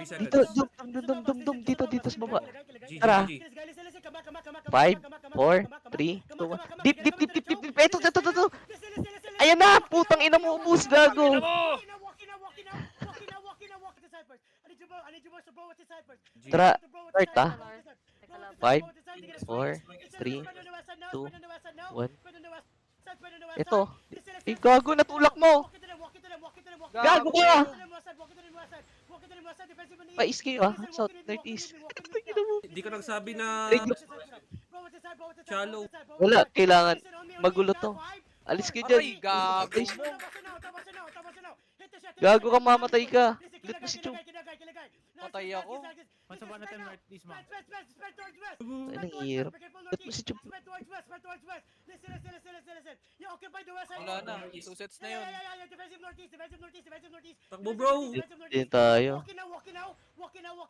seconds. Dito, dito sa baba. GG, Tara. GG. 5, 4, 3, 2, 1. Dip. Ito. Ayan na! Putang ina mo, ubus, gago! G. Tara, start ah. Teka lang. 5, 4, 3, 2, 1. Ito. Eh, gago, natulak mo! Gago ka! Pais kayo ah, south, northeast. Ito mo. Hindi ka nagsabi na shallow. Wala, kailangan magulo to. Alis kayo dyan. Aray, gago Alis. mo. Gago ka, mamatay ka. Lit mo si Chub. Patay ako. Once upon a time, Northeast, man. Ay, nanghihirap. Lit mo si Chub. Wala na. 2 sets na yun. Takbo, bro. Hindi tayo.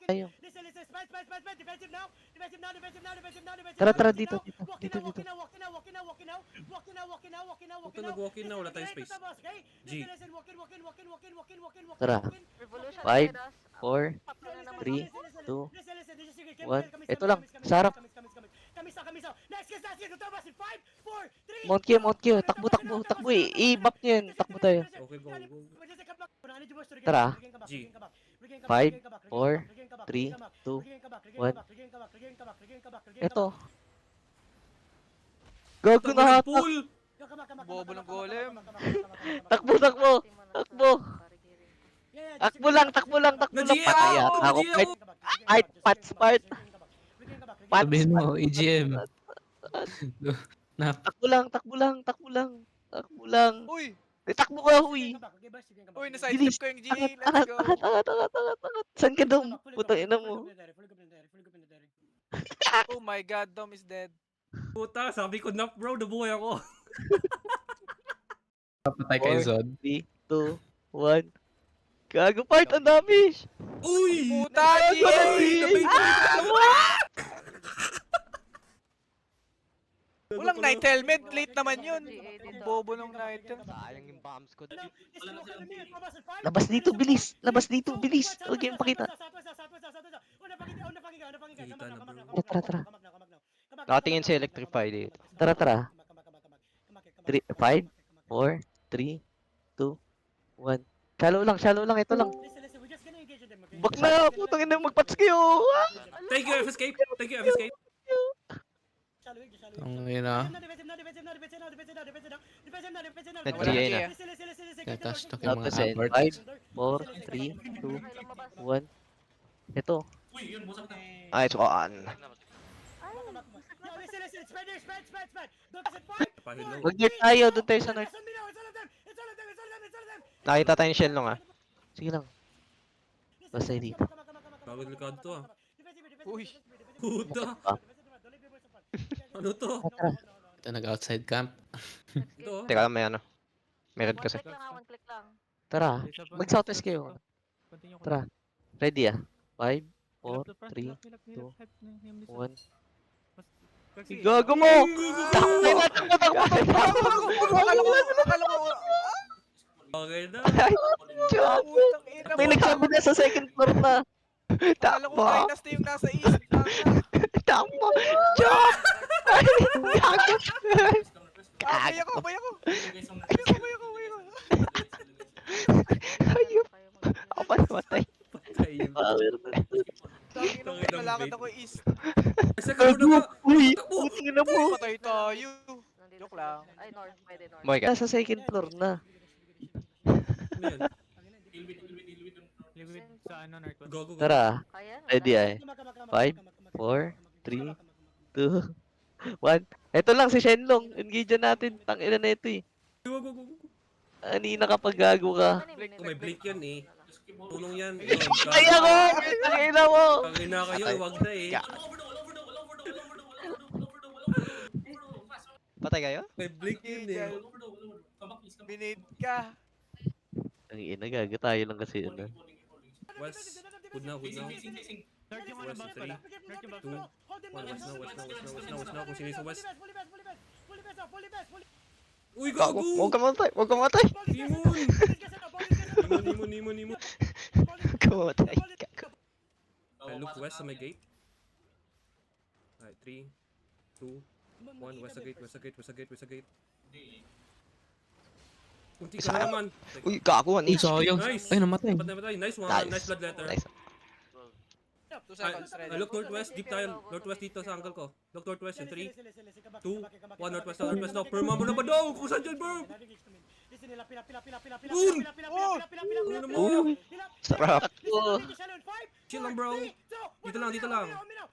Tayo. Tara, dito. Huwag ka nag-walk in na, wala tayong space. G. Tara. Revolution 5, Vedas. 4, Patay na naman 3, ako. 2, 1. Ito lang, sa harap. Mount Q. Takbo eh. I-bap nyo yun. Takbo tayo. Okay, go. Tara. G. 5, 4, 3, 2, 1. Ito. Gago na hatak. Pool! Bobo ng golem. Takbo. Takbo lang. Nag-GA Patay ako! ako. Nag-GA ako! Part. Sabihin mo, EGM. Takbo lang. Uy! Takbo ka, huy. Uy, na-sidestep ko yung G. Let's go. Angat. Saan ka daw? Putang ina mo. Oh my god, Dom is dead. Puta, sabi ko na, bro, nabuhay ako. Patay kayo, Zod. 3, 2, 1. Gago part, ang dami. Uy! Puta, G! Walang night helmet. Late naman yun. Bobo ng night helmet. Sayang yung bombs ko. Labas dito, bilis. Huwag yung pakita. Kita na, bro. Tara. Nakatingin si Electrify dito. Tara. 5, 4, 3, 2, 1. Shallow lang. Ito lang. Bak na, putang ina, magpats kayo. Thank you, F-Escape. Ang ina. Nag-GA na. Catastrophe yung mga Send. aborts. 5, 4, 3, 2, 1. Ito. Nice one. Pahilaw. Mag-dirt tayo, doon tayo sa north. Nakita tayong shell nung ah. Sige lang. Basta dito. Bago delikado to, ah. Uy. Puta. Ah. Ano to? Ito nag-outside camp. Ito, ah. Teka lang, may ano. Meron kasi. One click lang. Tara, mag-southwest kayo. Continue ko. Tara. Ready ah? 5, Hilap 4, to, 3, hilap, hilap, hilap, hilap. 1. Kasi- Gago mo! Takbo! Akala ko. Okay na. Joke! Putang ina May mo. nagsabi na sa second floor na. Akala ko Takbo! Dynasty yung nasa east. Takbo! Joke! Gago! Bay ako. Ayup! Ako pa namatay. Patay yun. Nalakad ako east. Second floor na nga. Uy! Takbo! Puting na mo! Patay tayo. Nandito Joke sila. lang. Ay, north. Pwede north. Moy ka. Nasa second floor na. Ano yan? Liquid sa ano, North. Gago. Tara. Kaya? Ready ay. 5, 4, 3, 2, 1. Ito lang si Shenlong. Engage natin. Tangina na ito eh. Go. Anina kapag gago ka. May blink yan eh. Tulong yan. Yun, Ay ako! Tangina mo! Tangina kayo, wag na eh. Patay kayo? May blink yun eh. Binid ka. Ang ina gago tayo lang kasi ano. West. Good now. North yung ano, West, boss 3, pala. North yung boss 2, pala. 1. West now. Kung sino yung sa west. Uy, Gago! gago! Huwag ka mamatay! Timon! Nimon. Huwag ka mamatay! Gago! northwest sa may gate. Alright, 3, 2, 1. West sa gate, west sa gate, west sa gate, west sa gate. Kunti ka na naman. Uy, kakuha Uy, ni. sayang. Nice. Ay, namatay. Dapat namatay. Nice one. Nice. Nice blood letter. Nice. 2 seconds ready. Look northwest, deep tayo. Northwest dito sa angle ko. Look northwest in 3, 2, 1. Northwest na, northwest na. Perma mo na ba daw? Kung saan dyan, bro? Boom! Ano mo? Sarap. Chill lang, bro. Dito lang, dito lang.